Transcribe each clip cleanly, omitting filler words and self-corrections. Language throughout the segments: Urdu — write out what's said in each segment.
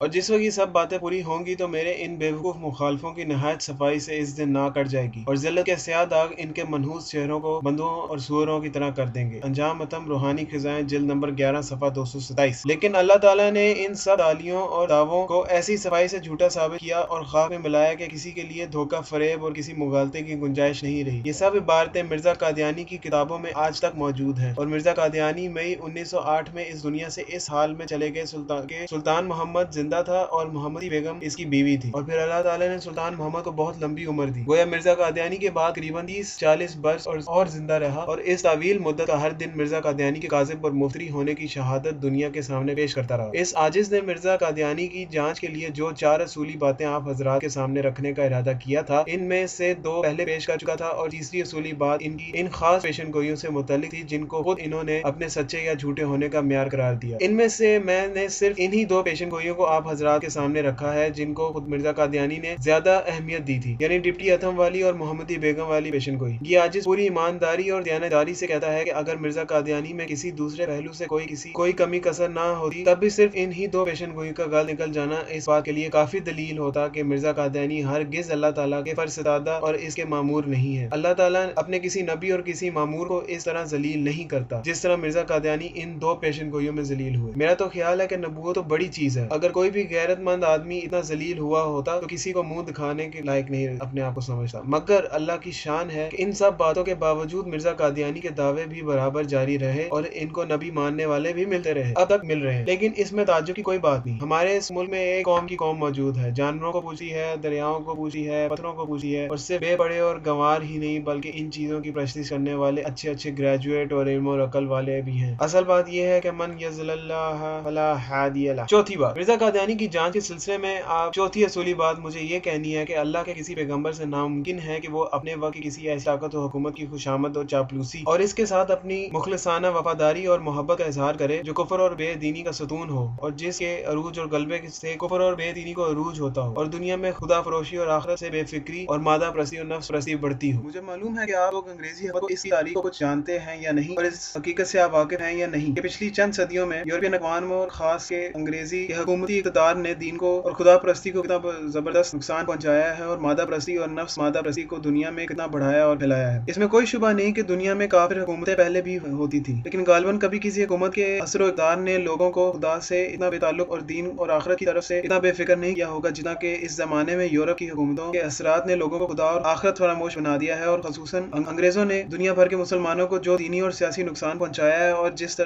اور جس وقت یہ سب باتیں پوری ہوں گی تو میرے ان بیوقوف مخالفوں کی نہایت صفائی سے اس دن نہ کٹ جائے گی اور ذلت کے سیاہ داغ ان کے منحوس چہروں کو بندوں اور سوروں کی طرح کر دیں گے۔ انجام اتم روحانی خزائیں جلد نمبر 11 صفحہ 227۔ لیکن اللہ تعالیٰ نے ان سب دعائیوں اور دعووں کو ایسی صفائی سے جھوٹا ثابت کیا اور خاک میں ملایا کہ کسی کے لیے دھوکہ فریب اور کسی مغالطے کی گنجائش نہیں رہی۔ یہ سب عبارتیں مرزا قادیانی کی کتابوں میں آج تک موجود ہیں اور مرزا قادیانی مئی 1908 میں اس دنیا سے اس حال میں چلے گئے کہ سلطان محمد زندہ تھا اور محمدی بیگم اس کی بیوی تھی، اور پھر اللہ تعالیٰ نے سلطان محمد کو بہت لمبی عمر دی۔ گویا مرزا قادیانی کے بعد قریباً 30-40 برس اور زندہ رہا اور اس طویل مدت کا ہر دن مرزا قادیانی کے کاذب اور مفتری ہونے کی شہادت دنیا کے سامنے پیش کرتا رہا۔ اس عاجز نے مرزا قادیانی کی جانچ کے لیے جو 4 اصولی باتیں آپ حضرات کے سامنے رکھنے کا ارادہ کیا تھا، ان میں سے 2 پہلے پیش کر چکا تھا اور تیسری اصولی بات ان کی ان خاص پیشن گوئیوں سے متعلق تھی جن کو خود انہوں نے اپنے سچے یا جھوٹے ہونے کا معیار قرار دیا۔ ان میں سے میں نے صرف انہی 2 پیشن گوئیوں کو آپ حضرات کے سامنے رکھا ہے جن کو خود مرزا قادیانی نے زیادہ اہمیت دی تھی، یعنی ڈپٹی اتم والی اور محمدی بیگم والی پیشن گوئی۔ یہ عاجز پوری ایمانداری اور دیانتداری سے کہتا ہے کہ اگر مرزا قادیانی میں کسی دوسرے پہلو سے کوئی کمی کسر نہ ہوتی تب بھی صرف انہی 2 پیشن گوئیوں کا گل نکل جانا اس بات کے لیے کافی دلیل ہوتا کہ مرزا قادیانی ہرگز اللہ تعالیٰ کے فرستادہ اور اس کے مامور نہیں ہے۔ اللہ تعالیٰ اپنے کسی نبی اور کسی مامور کو اس طرح ذلیل نہیں کرتا جس طرح مرزا قادیانی ان 2 پیشن گوئیوں میں ذلیل ہوئے۔ میرا تو خیال ہے کہ نبوت تو بڑی چیز ہے، اگر کوئی بھی غیرت مند آدمی اتنا ذلیل ہوا ہوتا تو کسی کو منہ دکھانے کے لائق نہیں اپنے آپ کو سمجھتا، مگر اللہ کی شان ہے کہ ان سب باتوں کے باوجود مرزا قادیانی کے دعوے بھی برابر جاری رہے اور ان کو نبی ماننے والے بھی ملتے رہے، اب تک مل رہے ہیں۔ لیکن اس میں تعجب کی کوئی بات نہیں، ہمارے اس ملک میں ایک قوم کی قوم موجود ہے، جانوروں کو پوچھی ہے، دریاؤں کو پوچھی ہے، پتھروں کو پوچھی ہے، اور صرف بے پڑھے اور گنوار ہی نہیں بلکہ ان چیزوں کی پرستش کرنے والے اچھے گریجویٹ اور علم اور عقل والے بھی ہیں۔ اصل بات یہ ہے کہ من یضلل اللہ فلا ہادی لہ۔ چوتھی بات، مرزا قادیانی کی جانچ کے سلسلے میں آپ چوتھی اصولی بات مجھے یہ کہنی ہے کہ اللہ کے کسی پیغمبر سے ناممکن ہے کہ وہ اپنے وقت کی کسی ایسی طاقت و حکومت کی خوشامد اور چاپلوسی اور اس کے ساتھ اپنی مخلصانہ وفاداری اور محبت کا اظہار کرے جو کفر اور بے دینی کا ستون ہو اور جس کے عروج اور غلبے سے کفر اور بے دینی کو عروج ہوتا ہو اور دنیا میں خدا فروشی اور آخرت سے بے فکری اور مادہ پرستی اور نفس پرستی بڑھتی ہو۔ مجھے معلوم ہے کہ آپ لوگ انگریزی حکومت کو اس کی تاریخ کو کچھ جانتے ہیں یا نہیں اور اس حقیقت سے آپ واقف ہیں یا نہیں کہ پچھلی چند صدیوں میں یورپین اقوام اور خاص کے انگریزی کے حکومتی اقتدار نے دین کو اور خدا پرستی کو کتنا زبردست نقصان پہنچایا ہے اور مادہ پرستی اور نفس مادہ پرستی کو دنیا میں کتنا بڑھایا اور پھیلایا ہے۔ اس میں کوئی شبہ نہیں کہ دنیا میں کافر حکومتیں پہلے بھی ہوتی تھی، لیکن غالباً کبھی کسی حکومت کے اثر و اقدار نے لوگوں کو خدا سے اتنا بے تعلق اور دین اور آخرت کی طرف سے اتنا بے فکر نہیں کیا ہوگا جتنا کہ اس زمانے میں یورپ کی حکومتوں کے اثرات نے لوگوں کو خدا اور آخرت فراموش بنا دیا ہے، اور خصوصاً انگریزوں نے دنیا بھر کے مسلمانوں کو جو دینی اور سیاسی نقصان پہنچایا ہے اور جس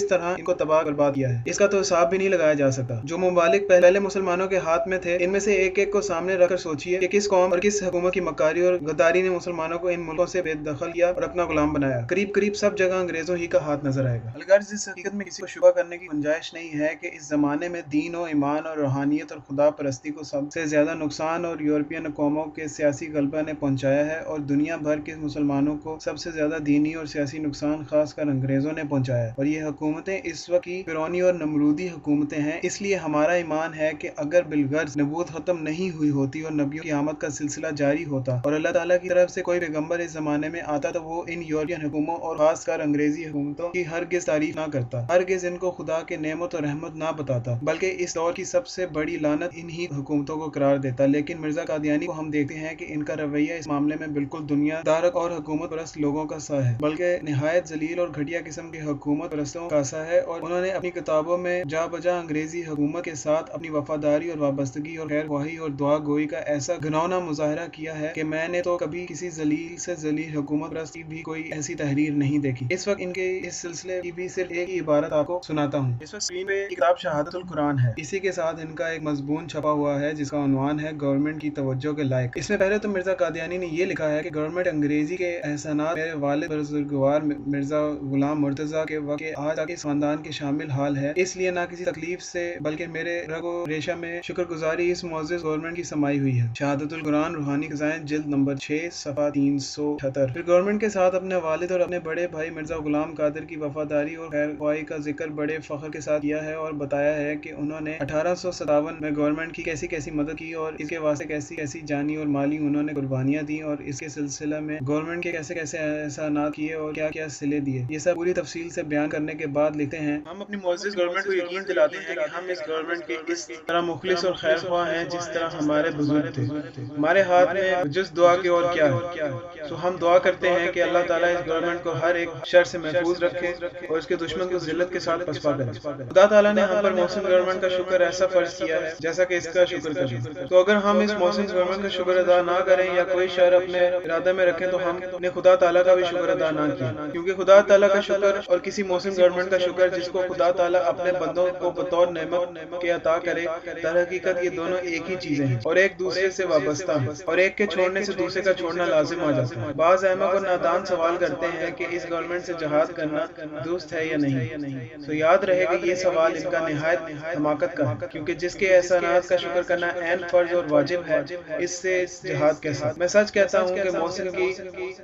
طرح ان کو تباہ برباد کیا ہے اس کا تو حساب بھی نہیں لگایا جا سکتا۔ جو ممالک پہلے مسلمانوں کے ہاتھ میں تھے ان میں سے ایک ایک کو سامنے رکھ کر سوچیے کہ کس قوم اور کس حکومت کی مکاری اور غداری نے مسلمانوں کو ان ملکوں سے بے دخل کیا اور اپنا غلام بنایا۔ قریب سب جگہ انگریزوں ہی کا ہاتھ نظر آئے گا۔ الغرض اس حقیقت میں کسی کو شبہ کرنے کی گنجائش نہیں ہے کہ اس زمانے میں دین و ایمان اور روحانیت اور خدا پرستی کو سب سے زیادہ نقصان اور یورپین قوموں کے سیاسی غلبہ نے پہنچایا ہے اور دنیا بھر کے مسلمانوں کو سب سے زیادہ دینی اور سیاسی نقصان خاص کر انگریزوں نے پہنچایا ہے، اور یہ حکومتیں اس وقت کی فرعونی اور نمرودی حکومتیں ہیں۔ اس لیے ہمارا ایمان ہے کہ اگر بالغرض نبوت ختم نہیں ہوئی ہوتی اور نبیوں کی آمد کا سلسلہ جاری ہوتا اور اللہ تعالیٰ کی طرف سے کوئی پیغمبر اس زمانے میں آتا تو وہ ان یورپین حکومتوں اور خاص کر انگریزی حکومتوں کی ہرگز تعریف نہ کرتا، ہرگز ان کو خدا کے نعمت اور رحمت نہ بتاتا، بلکہ اس دور کی سب سے بڑی لعنت انہی حکومتوں کو قرار دیتا۔ لیکن مرزا قادیانی کو ہم دیکھتے ہیں کہ ان کا رویہ اس معاملے میں بالکل دنیا دارک اور حکومت پرست لوگوں کا سا ہے، بلکہ نہایت ذلیل اور گھٹیا قسم کے حکومت پرستوں کا سا ہے، اور انہوں نے اپنی کتابوں میں جا بجا انگریزی حکومت کے ساتھ اپنی وفاداری اور وابستگی اور خیر خواہی اور دعا گوئی کا ایسا گھناؤنا مظاہرہ کیا ہے کہ میں نے تو کبھی کسی ذلیل سے ذلیل حکومت پرست کی بھی کوئی ایسی تحریر نہیں دیکھی۔ اس وقت ان کے اس سلسلے کی بھی صرف ایک ہی عبارت آپ کو سناتا ہوں۔ اس وقت اسکرین پہ کتاب شہادت القرآن ہے، اسی کے ساتھ ان کا ایک مضمون چھپا ہوا ہے جس کا عنوان ہے گورنمنٹ کی توجہ کے لائق۔ اس میں پہلے تو مرزا قادیانی نے یہ لکھا ہے کہ گورنمنٹ انگریزی کے احسانات میرے والد بزرگوار مرزا غلام مرتضیٰ کے وقت کے آج تک اس خاندان کے شامل حال ہے، اس لیے نہ کسی تکلیف سے بلکہ میرے رگ و ریشہ میں شکر گزاری اس معزز گورنمنٹ کی سمائی ہوئی ہے۔ شہادت القرآن روحانی خزائیں جلد نمبر 6 صفحہ 378۔ پھر گورنمنٹ کے ساتھ اپنے والد اور اپنے بڑے بھائی مرزا غلام قادر کی وفاداری اور خیر خواہی کا ذکر بڑے فخر کے ساتھ کیا ہے اور بتایا ہے کہ انہوں نے 1857 میں گورنمنٹ کی کیسی کیسی مدد کی اور اس کے واسطے کیسی کیسی جانی اور مالی انہوں نے قربانیاں دی اور اس کے سلسلہ میں گورنمنٹ کے کیسے کیسے احسانات کیے اور کیا کیا صلے دیے۔ یہ سب پوری تفصیل سے بیان کرنے کے بعد لکھتے ہیں، ہم اپنی معزز گورنمنٹ کو یقین دلاتے ہیں کہ ہم اس گورنمنٹ گورنمنٹ کے اس طرح مخلص اور خیر خواہ ہیں جس طرح ہمارے بزرگ تھے. ہمارے ہاتھ میں جس دعا کے اور کیا ہے. تو ہم دعا کرتے ہیں کہ اللہ تعالیٰ اس گورنمنٹ کو ہر ایک شر سے محفوظ رکھے اور اس کے دشمن کو ذلت کے ساتھ پسپا کرے. خدا تعالیٰ نے ہم پر محسن گورنمنٹ کا شکر ایسا فرض کیا ہے جیسا کہ اس کا شکر کریں. تو اگر ہم اس محسن گورنمنٹ کا شکر ادا نہ کریں یا کوئی شر اپنے ارادے میں رکھیں تو ہم نے خدا تعالیٰ کا بھی شکر ادا نہ کیا. کیونکہ خدا تعالیٰ کا شکر اور کسی محسن گورنمنٹ کا شکر جس کو خدا تعالیٰ اپنے بندوں کو بطور نعمت کے عطا کرے، در حقیقت یہ دونوں ایک ہی چیزیں ہیں اور ایک دوسرے سے وابستہ ہیں، اور ایک کے چھوڑنے سے دوسرے کا چھوڑنا لازم آ جاتا ہے. بعض احمق اور نادان سوال کرتے ہیں کہ اس گورنمنٹ سے جہاد کرنا درست ہے یا نہیں. تو یاد رہے کہ یہ سوال ان کا نہایت حماقت کا ہے، کیونکہ جس کے احسانات کا شکر کرنا عین فرض اور واجب ہے، اس سے جہاد کیسا؟ میں سچ کہتا ہوں کہ محسن کی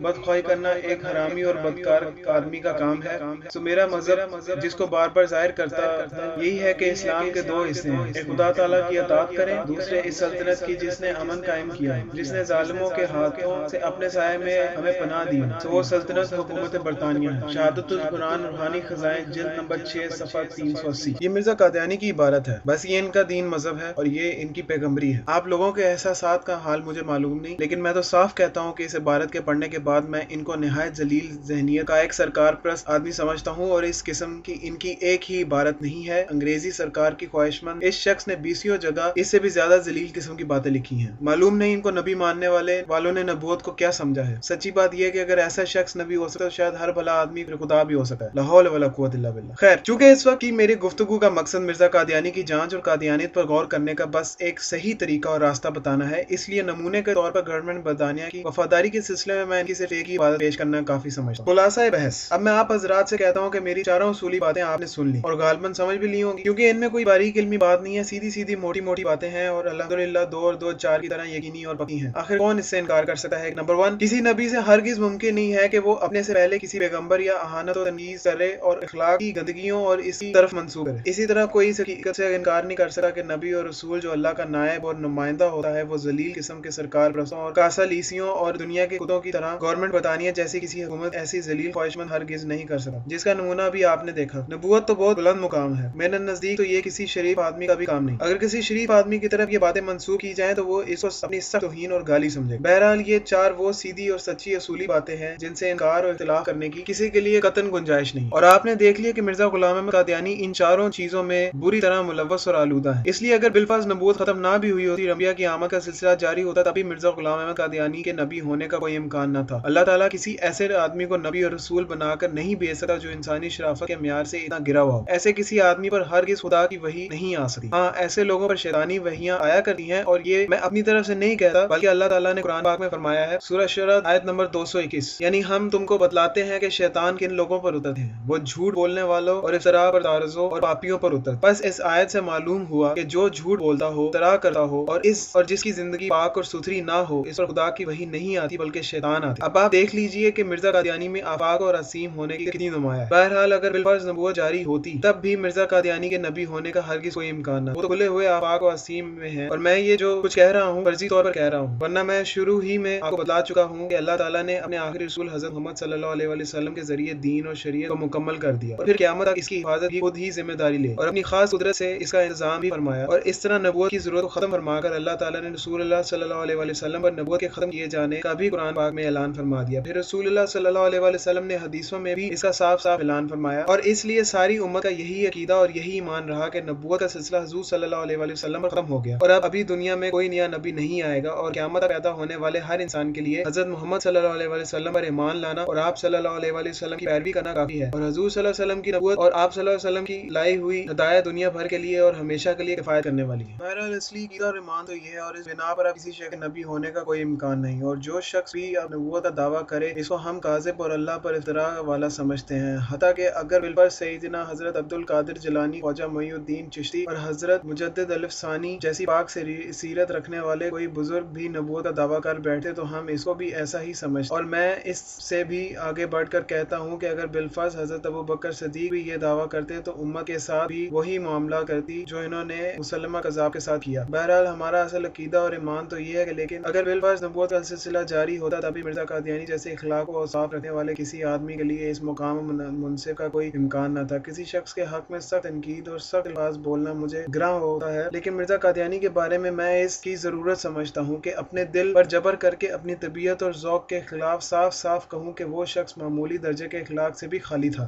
بدخواہی کرنا ایک حرامی اور بدکار آدمی کا کام ہے. تو میرا مذہب جس کو بار بار ظاہر کرتا ہے یہی ہے کہ اسلام کے دو حصے ہیں، ایک خدا تعالیٰ کی اطاعت کریں، دوسرے اس سلطنت کی جس نے امن قائم کیا، جس نے ظالموں کے ہاتھوں سے اپنے سائے میں ہمیں پناہ دی. تو وہ سلطنت حکومت برطانیہ ہے. شہادت القرآن روحانی خزائن جلد نمبر 6 صفحہ 380. یہ مرزا قادیانی کی عبارت ہے. بس یہ ان کا دین مذہب ہے اور یہ ان کی پیغمبری ہے. آپ لوگوں کے احساسات کا حال مجھے معلوم نہیں، لیکن میں تو صاف کہتا ہوں کہ اس عبارت کے پڑھنے کے بعد میں ان کو نہایت ذلیل ذہنیت کا ایک سرکار پرست آدمی سمجھتا ہوں، اور اس قسم کی ان کی ایک ہی عبارت نہیں ہے. انگریزی سرکار کی خواہش مند اس شخص نے 20 جگہ اس سے بھی زیادہ ذلیل قسم کی باتیں لکھی ہیں. معلوم نہیں ان کو نبی ماننے والوں نے نبوت کو کیا سمجھا ہے. سچی بات یہ ہے کہ اگر ایسا شخص نبی ہو سکتا تو شاید ہر بھلا آدمی پھر خدا بھی ہو سکتا ہے. لا حول ولا قوت الا باللہ. خیر، چونکہ اس وقت کی میری گفتگو کا مقصد مرزا قادیانی کی جانچ اور قادیانیت پر غور کرنے کا بس ایک صحیح طریقہ اور راستہ بتانا ہے، اس لیے نمونے کے طور پر گورنمنٹ برطانیہ کی وفاداری کے سلسلے میں ان کی صرف ایک ہی بات پیش کرنا کافی سمجھتا ہوں. خلاصہ بحث. اب میں آپ حضرات سے کہتا ہوں کہ میری چاروں اصولی باتیں آپ نے سن لی اور غالباً سمجھ بھی لی ہوں گی، کیونکہ ان میں کوئی باریک علمی بات نہیں ہے، سیدھی موٹی باتیں ہیں اور الحمدللہ 2 اور 2 4 کی طرح یقینی اور پکی ہیں. آخر کون اس سے انکار کر سکتا ہے؟ نمبر 1، کسی نبی سے ہرگز ممکن نہیں ہے کہ وہ اپنے سے پہلے کسی پیغمبر یا اہانت و تنقید کرے اور اخلاق کی گندگیوں اور اسی طرف منسوب کرے. اسی طرح کوئی اس حقیقت سے انکار نہیں کر سکتا کہ نبی اور رسول جو اللہ کا نائب اور نمائندہ ہوتا ہے وہ ذلیل قسم کے سرکار پرستوں اور کاسالیسیوں اور دنیا کے کتوں کی طرح گورنمنٹ برطانیہ جیسی کسی حکومت ایسی ذلیل خواہشمند ہرگز نہیں کر سکتا، جس کا نمونہ بھی آپ نے دیکھا. نبوت تو بہت بلند مقام ہے، میرے نزدیک تو یہ کسی شریف آدمی کا بھی کام نہیں. اگر کسی شریف آدمی کی طرف یہ باتیں منسوخ کی جائیں تو وہ اس کو اپنی سخت توہین اور گالی سمجھے. بہرحال یہ 4 وہ سیدھی اور سچی اصولی باتیں ہیں جن سے انکار اور اختلاف کرنے کی کسی کے لیے قطعاً گنجائش نہیں. اور آپ نے دیکھ لیا کہ مرزا غلام احمد قادیانی ان چاروں چیزوں میں بری طرح ملوث اور آلودہ ہے. اس لیے اگر بالفرض نبوت ختم نہ بھی ہوئی ہوتی، انبیاء کی آمد کا سلسلہ جاری ہوتا، تبھی مرزا غلام احمد قادیانی کے نبی ہونے کا کوئی امکان نہ تھا. اللہ تعالیٰ کسی ایسے آدمی کو نبی اور رسول بنا کر نہیں بھیج سکتا جو انسانی شرافت کے معیار سے اتنا گرا ہوا ہو. ایسے کسی آدمی پر ہرگز خدا کی وحی نہیں آ سکتی. ہاں، ایسے لوگوں پر شیطانی وحیاں آیا کرتی ہیں، اور یہ میں اپنی طرف سے نہیں کہتا بلکہ اللہ تعالیٰ نے قرآن پاک میں فرمایا ہے، سورہ شورى آیت نمبر 221، یعنی ہم تم کو بتلاتے ہیں کہ شیطان کن لوگوں پر اترتے ہیں، وہ جھوٹ بولنے والوں اور افتراء برداروں اور پاپیوں پر اترتے. بس اس آیت سے معلوم ہوا کہ جو جھوٹ بولتا ہو، افتراء کرتا ہو اور جس کی زندگی پاک اور ستھری نہ ہو، اس پر خدا کی وحی نہیں آتی بلکہ شیطان آتے. اب آپ دیکھ لیجئے کہ مرزا قادیانی میں آفاق اور عظیم ہونے کی کتنی نمایاں ہے. بہرحال اگر بالفرض نبوت جاری ہوتی تب بھی مرزا قادیانی کے نبی ہونے کا ہرگز کوئی امکان نہ. وہ تو کھلے ہوئے آفاق و عظیم میں ہیں، اور میں یہ جو کچھ کہہ رہا ہوں فرضی طور پر کہہ رہا ہوں، ورنہ میں شروع ہی میں آپ کو بتلا چکا ہوں کہ اللہ تعالیٰ نے اپنے آخری رسول حضرت محمد صلی اللہ علیہ وسلم کے ذریعے دین اور شریعت کو مکمل کر دیا، اور پھر قیامت تک اس کی حفاظت کی خود ہی ذمہ داری لے اور اپنی خاص قدرت سے اس کا انتظام بھی فرمایا. اور اس طرح نبوت کی ضرورت کو ختم فرما کر اللہ تعالیٰ نے رسول اللہ صلی اللہ علیہ وسلم پر نبوت کے ختم کیے جانے کا بھی قرآن پاک میں اعلان فرما دیا. پھر رسول اللہ صلی اللہ علیہ وسلم نے حدیثوں میں بھی اس کا صاف اعلان فرمایا، اور اس لیے ساری امت کا یہی عقیدہ اور یہی ایمان رہا کہ نبوت کا سلسلہ حضور صلی اللہ علیہ وسلم پر ختم ہو گیا، اور اب ابھی دنیا میں کوئی نیا نبی نہیں آئے گا، اور قیامت تک پیدا ہونے والے ہر انسان کے لیے حضرت محمد صلی اللہ علیہ وسلم پر ایمان لانا اور آپ صلی اللہ علیہ وسلم کی پیروی کرنا کافی ہے. اور حضور صلی اللہ علیہ وسلم کی نبوت اور آپ صلی اللہ علیہ وسلم کی لائی ہوئی ہدایت دنیا بھر کے لیے اور ہمیشہ کے لیے کفایت کرنے والی ہے. بہرحال اصلی عقیدہ اور ایمان تو یہ ہے، اور اس بنا پر اب کسی شخص کے نبی ہونے کا کوئی امکان نہیں، اور جو شخص بھی اب نبوت کا دعویٰ کرے اس کو ہم کاذب اور اللہ پر افتراء والا سمجھتے ہیں. حتیٰ کہ اگر بالفرض سیدنا حضرت عبد القادر جیلانی، خواجہ معین الدین چشتی اور حضرت مجدد الف ثانی جیسی پاک سیرت رکھنے والے کوئی بزرگ بھی نبوت کا دعویٰ کر بیٹھے تو ہم اس کو بھی ایسا ہی سمجھتے. اور میں اس سے بھی آگے بڑھ کر کہتا ہوں کہ اگر بالفرض حضرت ابو بکر صدیق بھی یہ دعویٰ کرتے تو امت کے ساتھ بھی وہی معاملہ کرتی جو انہوں نے مسلمہ کذاب کے ساتھ کیا. بہرحال ہمارا اصل عقیدہ اور ایمان تو یہ ہے کہ لیکن اگر بالفرض نبوت کا سلسلہ جاری ہوتا تبھی مرزا قادیانی جیسے اخلاق و اوصاف رکھنے والے کسی آدمی کے لیے اس مقام منصب کا کوئی امکان نہ تھا. کسی شخص کے حق میں سخت تنقید اور سخت الفاظ بولنا مجھے گراں ہوتا ہے، لیکن مرزا قادیانی کے بارے میں اس کی ضرورت سمجھتا ہوں کہ اپنے دل پر جبر کر کے اپنی طبیعت اور ذوق کے خلاف صاف صاف کہوں کہ وہ شخص معمولی درجے کے اخلاق سے بھی خالی تھا۔